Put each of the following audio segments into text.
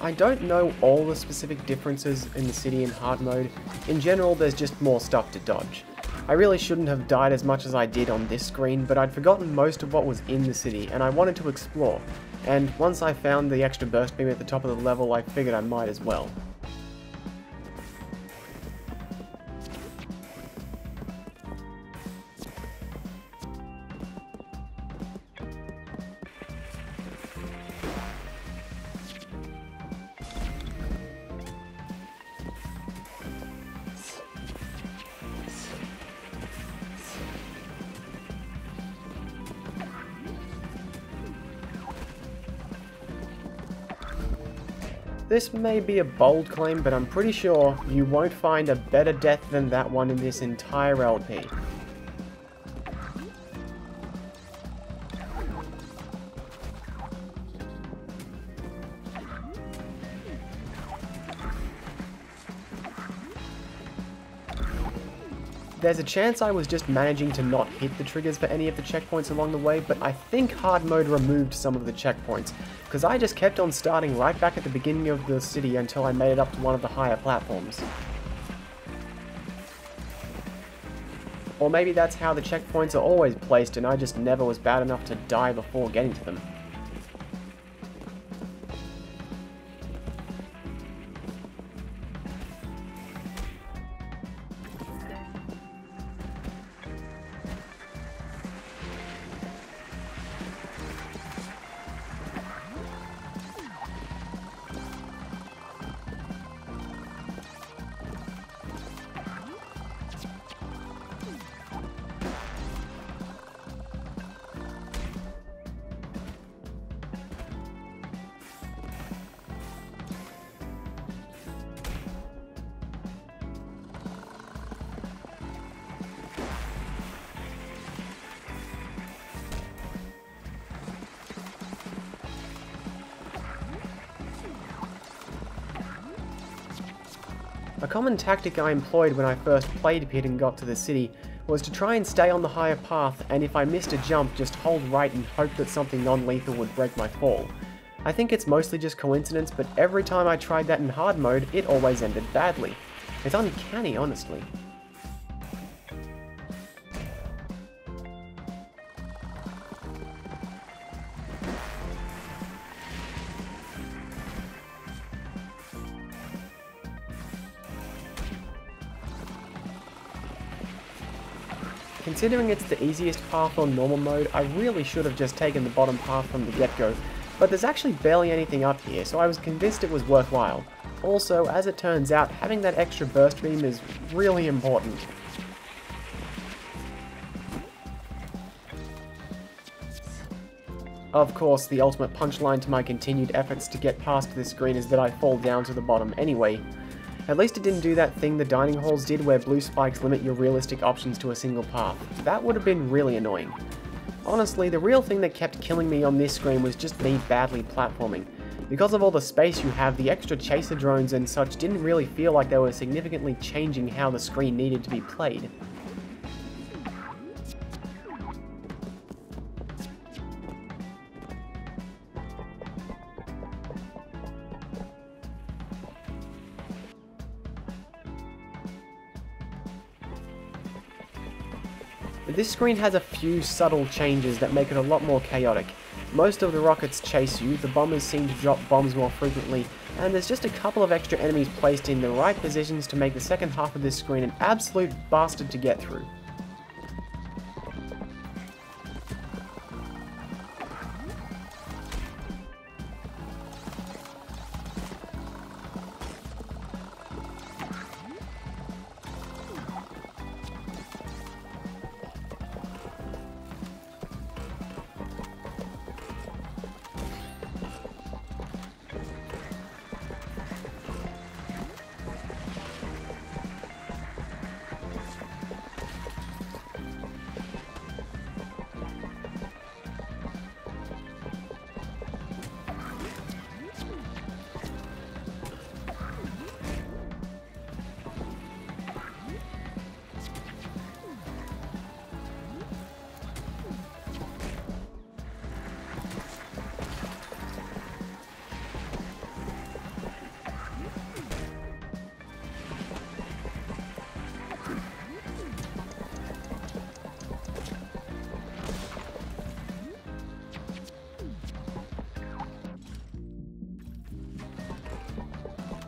I don't know all the specific differences in the city in hard mode. In general, there's just more stuff to dodge. I really shouldn't have died as much as I did on this screen, but I'd forgotten most of what was in the city, and I wanted to explore. And once I found the extra burst beam at the top of the level, I figured I might as well. This may be a bold claim, but I'm pretty sure you won't find a better death than that one in this entire LP. There's a chance I was just managing to not hit the triggers for any of the checkpoints along the way, but I think hard mode removed some of the checkpoints, because I just kept on starting right back at the beginning of the city until I made it up to one of the higher platforms. Or maybe that's how the checkpoints are always placed and I just never was bad enough to die before getting to them. A common tactic I employed when I first played Pit and got to the city was to try and stay on the higher path, and if I missed a jump, just hold right and hope that something non-lethal would break my fall. I think it's mostly just coincidence, but every time I tried that in hard mode, it always ended badly. It's uncanny, honestly. Considering it's the easiest path on normal mode, I really should have just taken the bottom path from the get-go, but there's actually barely anything up here, so I was convinced it was worthwhile. Also, as it turns out, having that extra burst beam is really important. Of course, the ultimate punchline to my continued efforts to get past this screen is that I fall down to the bottom anyway. At least it didn't do that thing the dining halls did where blue spikes limit your realistic options to a single path. That would have been really annoying. Honestly, the real thing that kept killing me on this screen was just me badly platforming. Because of all the space you have, the extra chaser drones and such didn't really feel like they were significantly changing how the screen needed to be played. This screen has a few subtle changes that make it a lot more chaotic. Most of the rockets chase you, the bombers seem to drop bombs more frequently, and there's just a couple of extra enemies placed in the right positions to make the second half of this screen an absolute bastard to get through.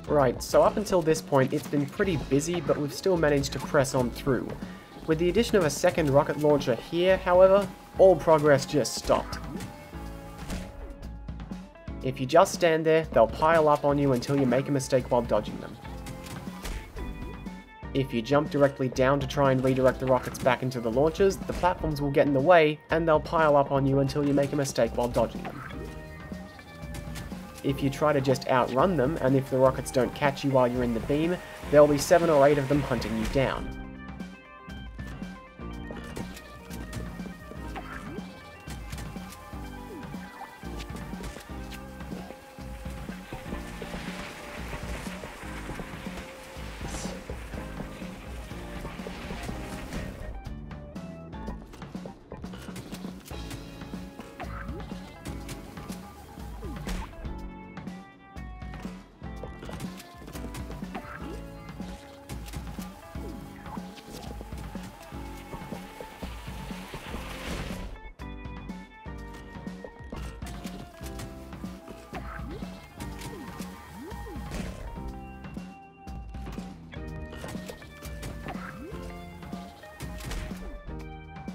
Right, so up until this point it's been pretty busy, but we've still managed to press on through. With the addition of a second rocket launcher here, however, all progress just stopped. If you just stand there, they'll pile up on you until you make a mistake while dodging them. If you jump directly down to try and redirect the rockets back into the launchers, the platforms will get in the way, and they'll pile up on you until you make a mistake while dodging them. If you try to just outrun them, and if the rockets don't catch you while you're in the beam, there'll be 7 or 8 of them hunting you down.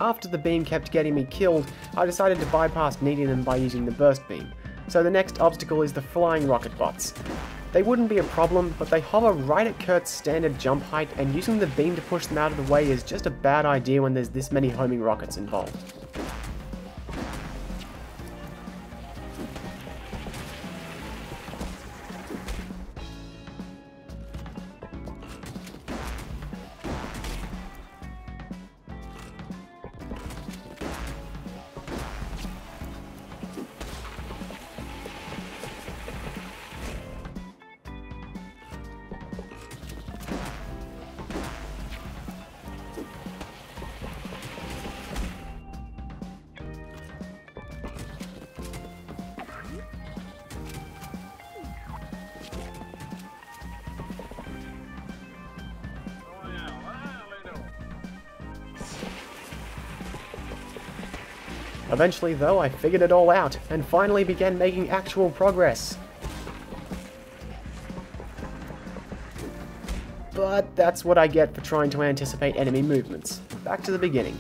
After the beam kept getting me killed, I decided to bypass needing them by using the burst beam. So the next obstacle is the flying rocket bots. They wouldn't be a problem, but they hover right at Kurt's standard jump height, and using the beam to push them out of the way is just a bad idea when there's this many homing rockets involved. Eventually though, I figured it all out, and finally began making actual progress. But that's what I get for trying to anticipate enemy movements. Back to the beginning.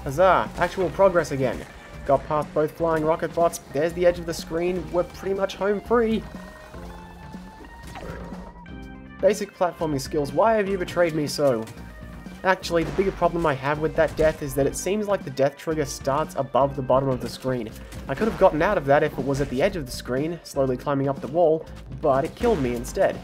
Huzzah! Actual progress again. Got past both flying rocket bots, there's the edge of the screen, we're pretty much home free! Basic platforming skills, why have you betrayed me so? Actually, the bigger problem I have with that death is that it seems like the death trigger starts above the bottom of the screen. I could have gotten out of that if it was at the edge of the screen, slowly climbing up the wall, but it killed me instead.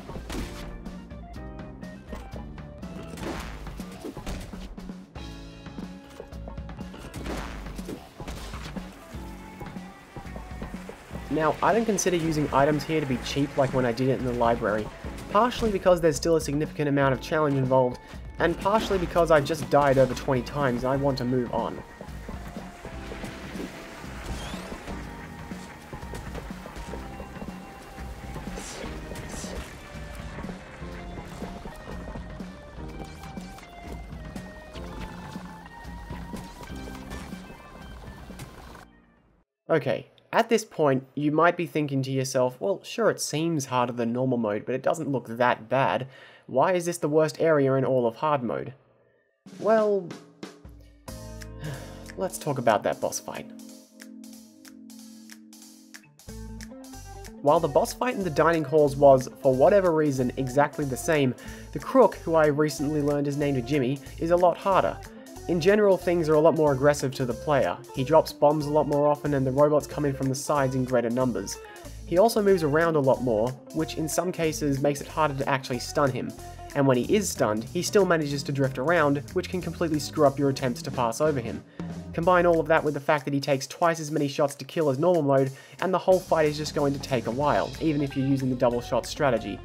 Now, I don't consider using items here to be cheap like when I did it in the library, partially because there's still a significant amount of challenge involved, and partially because I've just died over 20 times and I want to move on. Okay. At this point, you might be thinking to yourself, well, sure, it seems harder than normal mode, but it doesn't look that bad. Why is this the worst area in all of hard mode? Well, let's talk about that boss fight. While the boss fight in the dining halls was, for whatever reason, exactly the same, the crook, who I recently learned is named Jimmy, is a lot harder. In general, things are a lot more aggressive to the player. He drops bombs a lot more often and the robots come in from the sides in greater numbers. He also moves around a lot more, which in some cases makes it harder to actually stun him. And when he is stunned, he still manages to drift around, which can completely screw up your attempts to pass over him. Combine all of that with the fact that he takes twice as many shots to kill as normal mode, and the whole fight is just going to take a while, even if you're using the double shot strategy.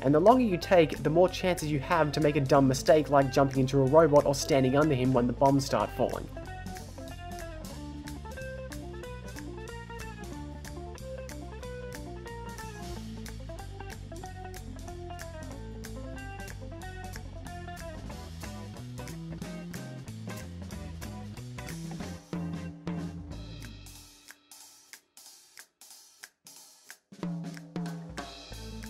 And the longer you take, the more chances you have to make a dumb mistake like jumping into a robot or standing under him when the bombs start falling.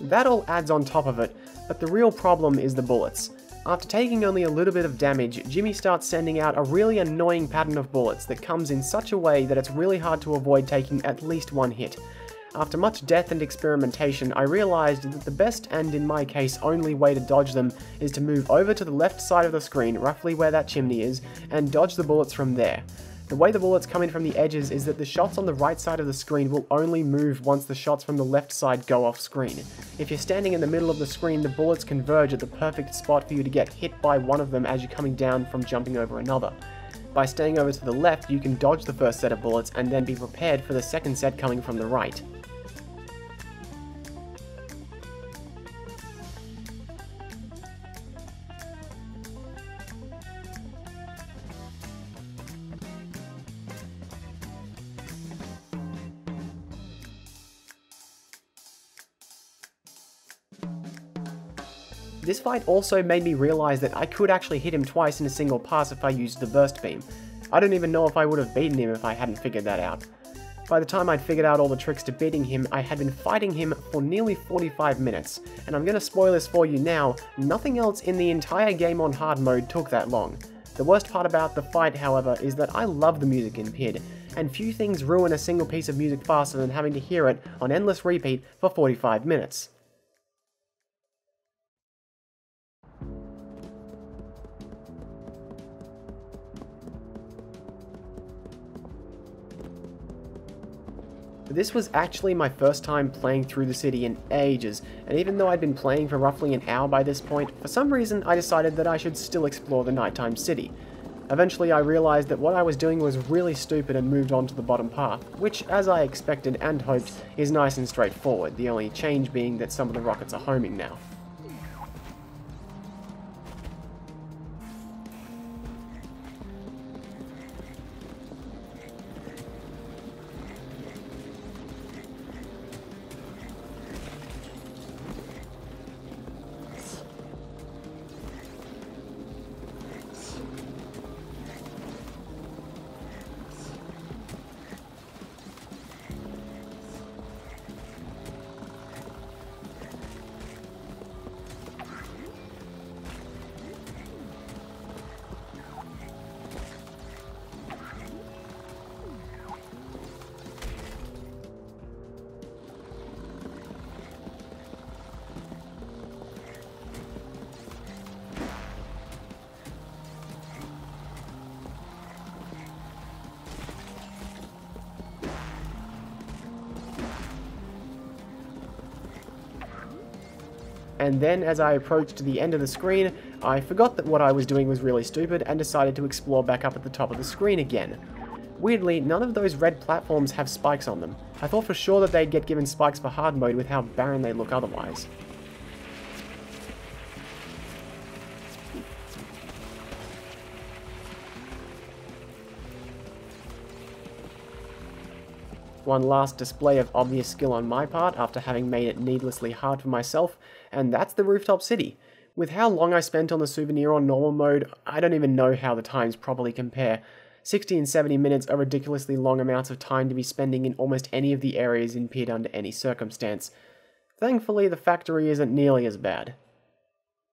That all adds on top of it, but the real problem is the bullets. After taking only a little bit of damage, Jimmy starts sending out a really annoying pattern of bullets that comes in such a way that it's really hard to avoid taking at least one hit. After much death and experimentation, I realized that the best and, in my case, only way to dodge them is to move over to the left side of the screen, roughly where that chimney is, and dodge the bullets from there. The way the bullets come in from the edges is that the shots on the right side of the screen will only move once the shots from the left side go off screen. If you're standing in the middle of the screen, the bullets converge at the perfect spot for you to get hit by one of them as you're coming down from jumping over another. By staying over to the left, you can dodge the first set of bullets and then be prepared for the second set coming from the right. This fight also made me realize that I could actually hit him twice in a single pass if I used the burst beam. I don't even know if I would have beaten him if I hadn't figured that out. By the time I'd figured out all the tricks to beating him, I had been fighting him for nearly 45 minutes, and I'm gonna spoil this for you now, nothing else in the entire game on hard mode took that long. The worst part about the fight, however, is that I love the music in PID, and few things ruin a single piece of music faster than having to hear it on endless repeat for 45 minutes. This was actually my first time playing through the city in ages, and even though I'd been playing for roughly an hour by this point, for some reason I decided that I should still explore the nighttime city. Eventually I realized that what I was doing was really stupid and moved on to the bottom path, which, as I expected and hoped, is nice and straightforward, the only change being that some of the rockets are homing now. And then, as I approached the end of the screen, I forgot that what I was doing was really stupid and decided to explore back up at the top of the screen again. Weirdly, none of those red platforms have spikes on them. I thought for sure that they'd get given spikes for hard mode with how barren they look otherwise. One last display of obvious skill on my part after having made it needlessly hard for myself, and that's the Rooftop City. With how long I spent on the souvenir on normal mode, I don't even know how the times properly compare. 60 and 70 minutes are ridiculously long amounts of time to be spending in almost any of the areas in PID under any circumstance. Thankfully, the factory isn't nearly as bad.